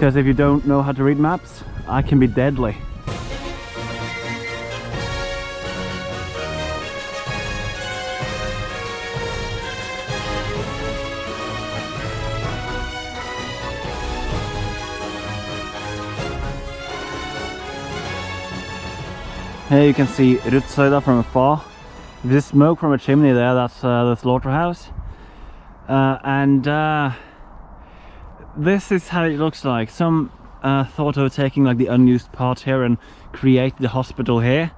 because if you don't know how to read maps, I can be deadly. Here you can see Rudshøgda from afar. There's smoke from a chimney there, that's the slaughterhouse. This is how it looks like. Some thought of taking like the unused part here and create the hospital here.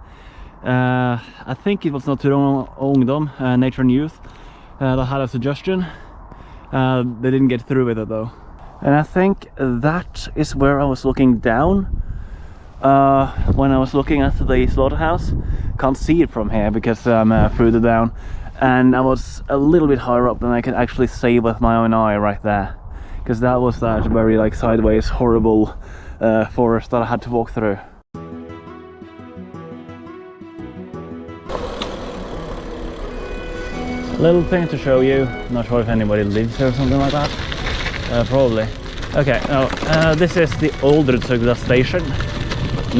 I think it was Natur og Ungdom, Nature and Youth, that had a suggestion. They didn't get through with it though. And I think that is where I was looking down when I was looking at the slaughterhouse. Can't see it from here because I'm further down, and I was a little bit higher up than I could actually see with my own eye right there, because that was that very like sideways horrible forest that I had to walk through. Little thing to show you. Not sure if anybody lives here or something like that. Probably. Okay, now this is the old Rudshøgda station.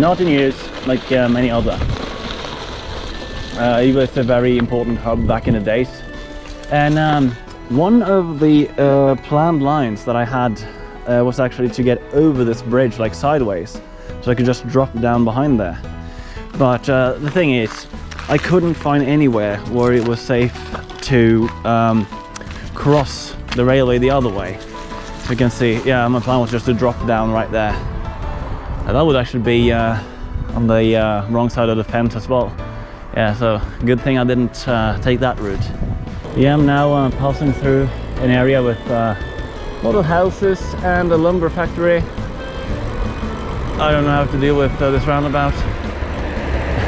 Not in use like many other. It was a very important hub back in the days. And one of the planned lines that I had was actually to get over this bridge like sideways, so I could just drop down behind there. But the thing is, I couldn't find anywhere where it was safe to cross the railway the other way. So you can see, yeah, my plan was just to drop down right there. That would actually be on the wrong side of the fence as well. Yeah, so good thing I didn't take that route. Yeah, I'm now passing through an area with a lot of houses and a lumber factory. I don't know how to deal with this roundabout.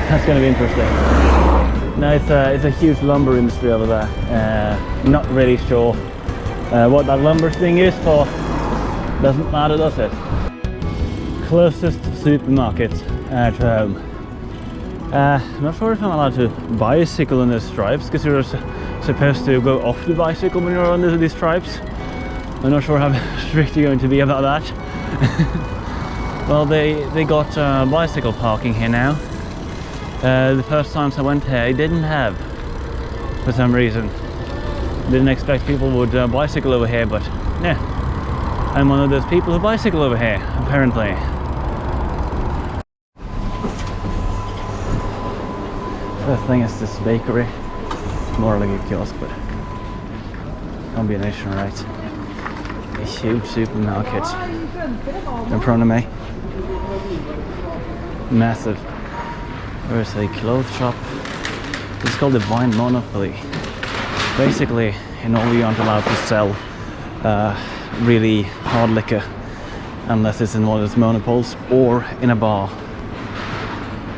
That's going to be interesting. No, it's a huge lumber industry over there. Not really sure what that lumber thing is for. Doesn't matter, does it? Closest supermarket to home. I'm not sure if I'm allowed to bicycle in the stripes, because you're supposed to go off the bicycle when you're under these stripes. I'm not sure how strict you're going to be about that. Well, they got bicycle parking here now. The first times I went here, I didn't have, for some reason. Didn't expect people would bicycle over here, but yeah, I'm one of those people who bicycle over here, apparently. The thing is this bakery, more like a kiosk, but combination, right? A huge supermarket in front of me. Massive. There's a clothes shop. It's called the Wine Monopoly. Basically, in Norway you aren't allowed to sell really hard liquor unless it's in one of those monopoles or in a bar.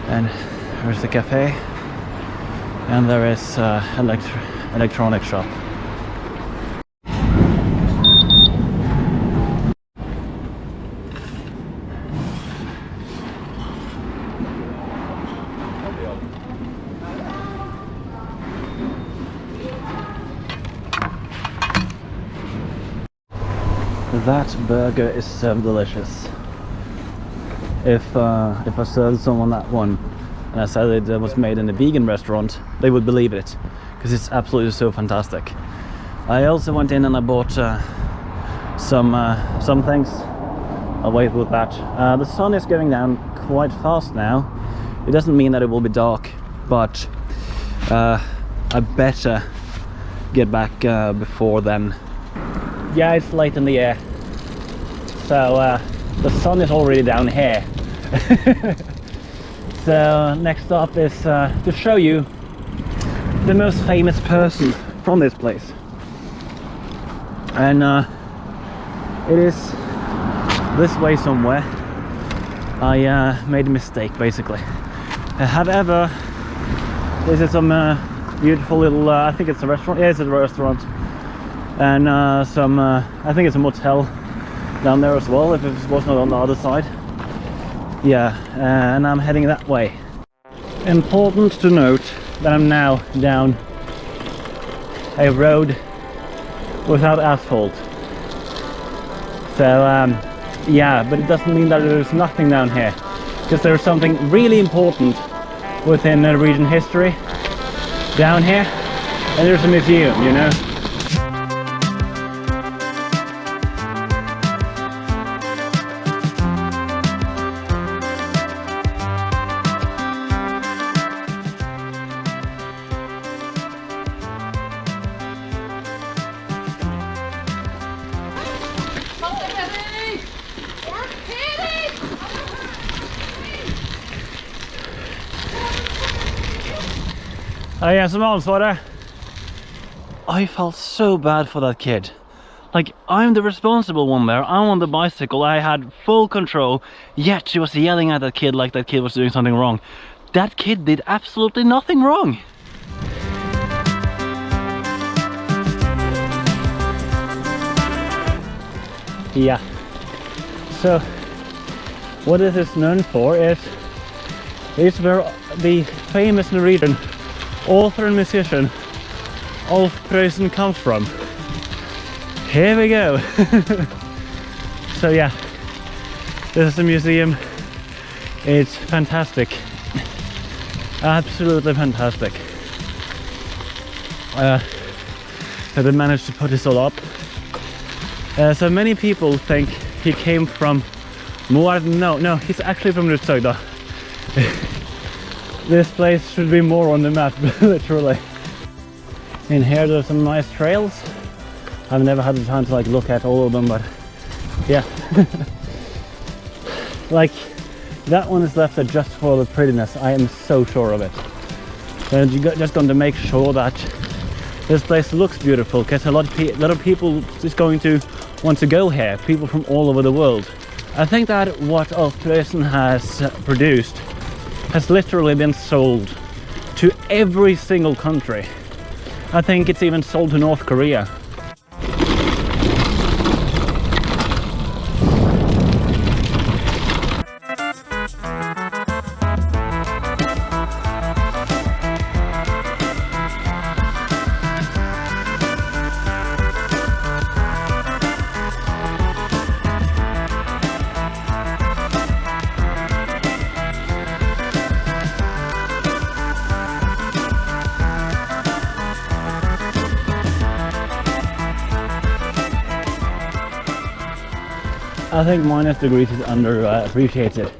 And there's the cafe. And there is electronic shop. That burger is so delicious. If I served someone that one and I said it was made in a vegan restaurant, they would believe it, because it's absolutely so fantastic. I also went in and I bought some things. I'll wait with that. The sun is going down quite fast now. It doesn't mean that it will be dark, but I better get back before then. Yeah, it's late in the year, so the sun is already down here. So next stop is to show you the most famous person from this place, and it is this way somewhere. I made a mistake basically. However, this is some beautiful little, I think it's a restaurant. Yeah, it's a restaurant, and I think it's a motel down there as well, if it was not on the other side. Yeah, and I'm heading that way. Important to note that I'm now down a road without asphalt. So Yeah, but it doesn't mean that there's nothing down here, because there's something really important within Norwegian history down here, and there's a museum, you know. Ja, som ansvaret. I felt so bad for that kid. Like, I'm the responsible one there. I'm on the bicycle. I had full control. Yet she was yelling at that kid like that kid was doing something wrong. That kid did absolutely nothing wrong. Yeah. So, what this is known for is where the famous Norwegian author and musician Alf Prøysen comes from. Here we go. So yeah, this is a museum. It's fantastic, absolutely fantastic. So they managed to put this all up. So many people think he came from Moelv. No, he's actually from Rudshøgda. This place should be more on the map, literally. In here there's some nice trails. I've never had the time to like look at all of them, but yeah. Like, that one is left there just for the prettiness. I am so sure of it. And you're just going to make sure that this place looks beautiful, because a lot of people is going to want to go here. People from all over the world. I think that what Alf Prøysen has produced has literally been sold to every single country. I think it's even sold to North Korea. I think -degrees is underappreciated.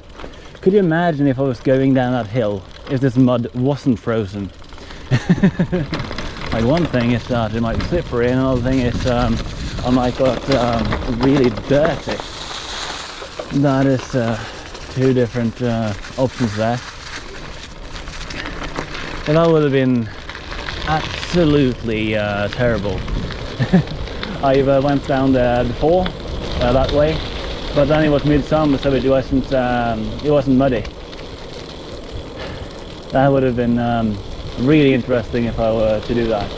Could you imagine if I was going down that hill if this mud wasn't frozen? Like, one thing is that it might be slippery, and another thing is I might got really dirty. That is two different options there. But that would have been absolutely terrible. I went down there before that way. But then it was midsummer, so it wasn't muddy. That would have been really interesting if I were to do that.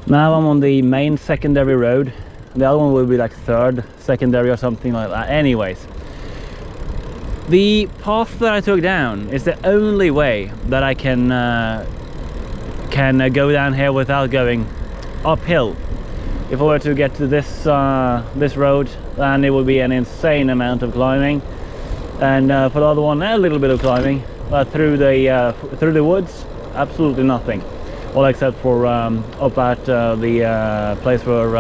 Now I'm on the main secondary road. The other one will be like third secondary or something like that. Anyways, the path that I took down is the only way that I can go down here without going uphill. If I were to get to this road, then it would be an insane amount of climbing, and for the other one, a little bit of climbing, but through the woods, absolutely nothing. Well, except for up at the place where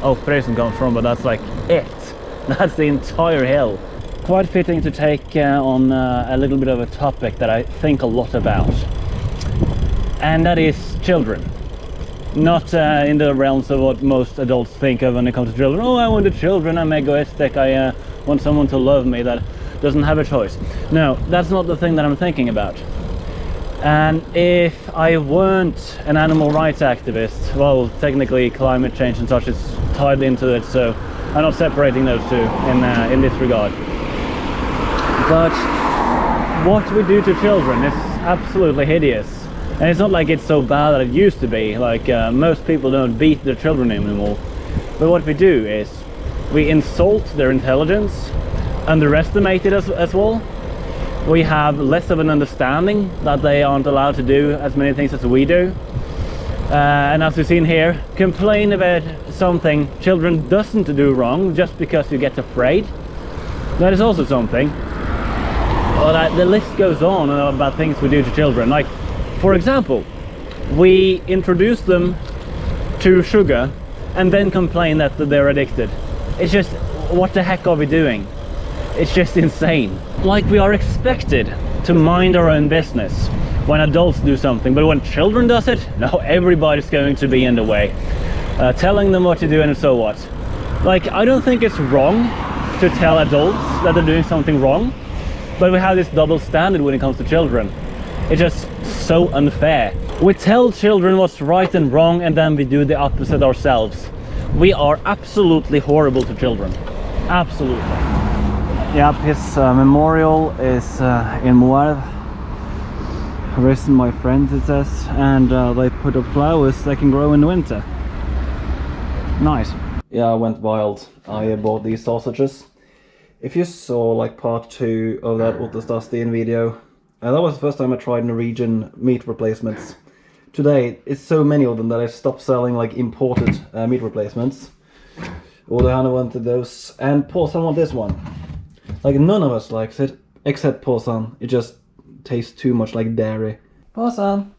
Alf Prøysen comes from, but that's like it. That's the entire hill. Quite fitting to take on a little bit of a topic that I think a lot about, and that is children. Not in the realms of what most adults think of when it comes to children. Oh, I want the children, I'm egoistic, I want someone to love me that doesn't have a choice. No, that's not the thing that I'm thinking about. And if I weren't an animal rights activist, well, technically climate change and such is tied into it, so I'm not separating those two in this regard. But what we do to children is absolutely hideous. And it's not like it's so bad that it used to be. Like, most people don't beat their children anymore. But what we do is we insult their intelligence, underestimate it as well. We have less of an understanding that they aren't allowed to do as many things as we do. And as we've seen here, complain about something children doesn't do wrong just because you get afraid. That is also something. But the list goes on about things we do to children. Like, for example, we introduce them to sugar and then complain that they're addicted. It's just, what the heck are we doing? It's just insane. Like, we are expected to mind our own business when adults do something, but when children does it, no, everybody's going to be in the way, telling them what to do and so what. Like, I don't think it's wrong to tell adults that they're doing something wrong, but we have this double standard when it comes to children. It's just so unfair. We tell children what's right and wrong, and then we do the opposite ourselves. We are absolutely horrible to children. Absolutely. Yep, his memorial is in Moelv. Risen my friends, it says, and they put up flowers that can grow in the winter. Nice. Yeah, I went wild. I bought these sausages. If you saw like part 2 of that Otterstastin video, that was the first time I tried Norwegian meat replacements. Today, it's so many of them that I stopped selling like imported meat replacements. Odehanna wanted those, and Påsan wanted this one. Like, none of us likes it, except Påsan. It just tastes too much like dairy. Påsan!